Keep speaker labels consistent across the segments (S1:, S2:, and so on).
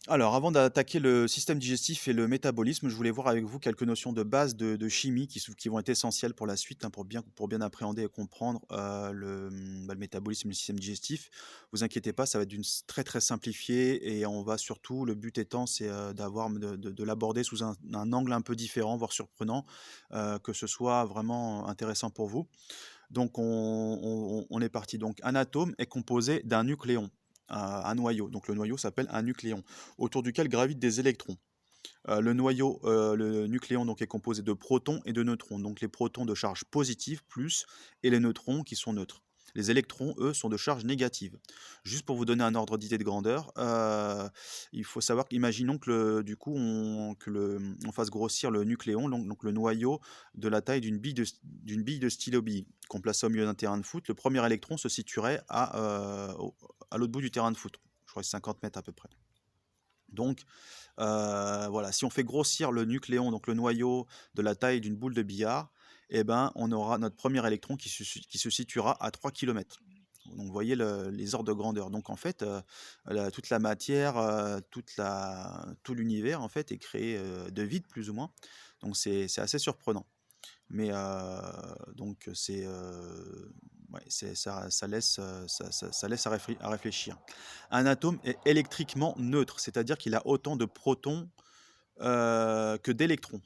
S1: Alors, avant d'attaquer le système digestif et le métabolisme, je voulais voir avec vous quelques notions de base de chimie qui vont être essentielles pour la suite, hein, pour bien appréhender et comprendre le métabolisme et le système digestif. Vous inquiétez pas, ça va être très très simplifié et on va surtout, le but étant, c'est de l'aborder sous un angle un peu différent, voire surprenant, que ce soit vraiment intéressant pour vous. Donc on est parti. Donc un atome est composé d'un nucléon, un noyau. Donc le noyau s'appelle un nucléon, autour duquel gravitent des électrons. Le nucléon donc est composé de protons et de neutrons. Donc les protons de charge positive plus et les neutrons qui sont neutres. Les électrons, eux, sont de charge négative. Juste pour vous donner un ordre d'idée de grandeur, il faut savoir qu'imaginons que du coup on fasse grossir le nucléon, donc le noyau de la taille d'une bille de stylo-bille, qu'on place au milieu d'un terrain de foot. Le premier électron se situerait à l'autre bout du terrain de foot. Je crois que c'est 50 mètres à peu près. Donc, voilà, si on fait grossir le nucléon, donc le noyau de la taille d'une boule de billard, eh ben, on aura notre premier électron qui se situera à 3 kilomètres. Donc, vous voyez les ordres de grandeur. Donc, en fait, toute la matière, tout l'univers, en fait, est créé de vide, plus ou moins. Donc, c'est assez surprenant. Mais donc, ouais, ça laisse à réfléchir. Un atome est électriquement neutre, c'est-à-dire qu'il a autant de protons que d'électrons.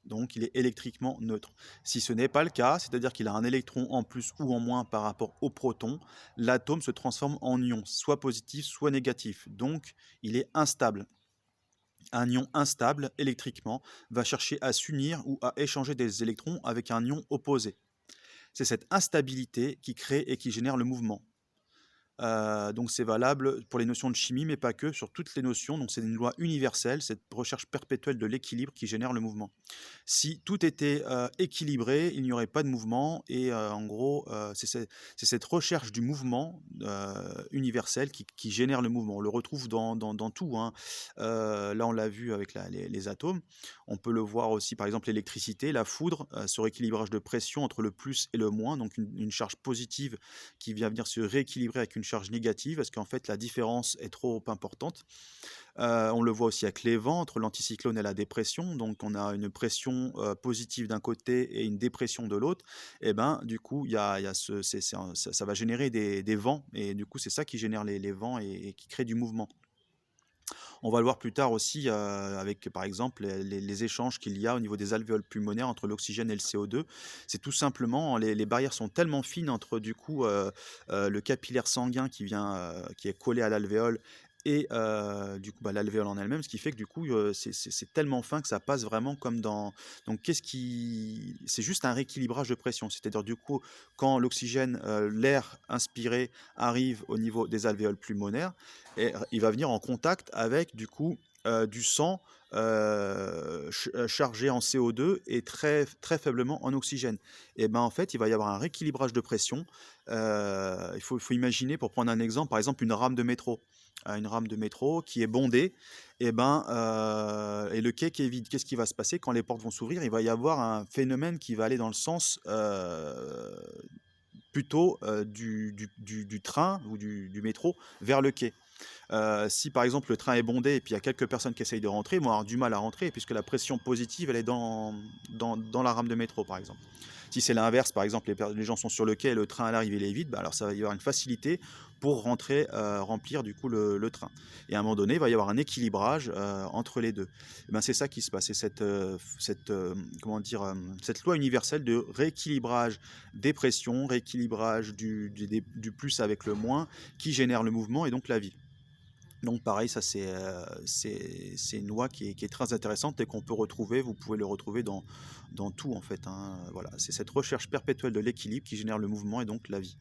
S1: Donc il est électriquement neutre. Si ce n'est pas le cas, c'est-à-dire qu'il a un électron en plus ou en moins par rapport au proton, l'atome se transforme en ion, soit positif, soit négatif. Donc il est instable. Un ion instable électriquement va chercher à s'unir ou à échanger des électrons avec un ion opposé. C'est cette instabilité qui crée et qui génère le mouvement. Donc c'est valable pour les notions de chimie, mais pas que, sur toutes les notions. Donc c'est une loi universelle, cette recherche perpétuelle de l'équilibre qui génère le mouvement. Si tout était équilibré, il n'y aurait pas de mouvement. Et en gros, c'est cette recherche du mouvement universel qui génère le mouvement. On le retrouve dans tout, hein. Là, on l'a vu avec les atomes. On peut le voir aussi, par exemple, l'électricité, la foudre, ce rééquilibrage de pression entre le plus et le moins. Donc une charge positive qui vient venir se rééquilibrer avec une charge négative, parce qu'en fait, la différence est trop importante. On le voit aussi avec les vents, entre l'anticyclone et la dépression. Donc on a une pression positive d'un côté et une dépression de l'autre. Et ben du coup, il y a ça va générer des vents. Et du coup, c'est ça qui génère les vents et qui crée du mouvement. On va le voir plus tard aussi avec, par exemple, les échanges qu'il y a au niveau des alvéoles pulmonaires entre l'oxygène et le CO2. C'est tout simplement, les barrières sont tellement fines entre du coup le capillaire sanguin qui est collé à l'alvéole et du coup l'alvéole en elle-même, ce qui fait que du coup c'est tellement fin que ça passe vraiment comme dans. Donc c'est juste un rééquilibrage de pression, c'est-à-dire du coup quand l'oxygène, l'air inspiré arrive au niveau des alvéoles pulmonaires, et il va venir en contact avec du coup du sang chargé en CO2 et très, très faiblement en oxygène. Et ben en fait, il va y avoir un rééquilibrage de pression. Faut imaginer, pour prendre un exemple, par exemple une rame de métro. Une rame de métro qui est bondée, et le quai qui est vide. Qu'est-ce qui va se passer quand les portes vont s'ouvrir? Il va y avoir un phénomène qui va aller dans le sens plutôt du train ou du métro vers le quai. Si par exemple le train est bondé et puis il y a quelques personnes qui essayent de rentrer, ils vont avoir du mal à rentrer puisque la pression positive elle est dans la rame de métro par exemple. Si c'est l'inverse, par exemple les gens sont sur le quai et le train à l'arrivée est vide, bah alors ça va y avoir une facilité pour rentrer, remplir du coup le train. Et à un moment donné, il va y avoir un équilibrage entre les deux. Et ben, c'est ça qui se passe, c'est comment dire, cette loi universelle de rééquilibrage des pressions, rééquilibrage du plus avec le moins qui génère le mouvement et donc la vie. Donc pareil, ça c'est une loi qui est très intéressante et qu'on peut retrouver, vous pouvez le retrouver dans tout en fait, hein. Voilà, c'est cette recherche perpétuelle de l'équilibre qui génère le mouvement et donc la vie.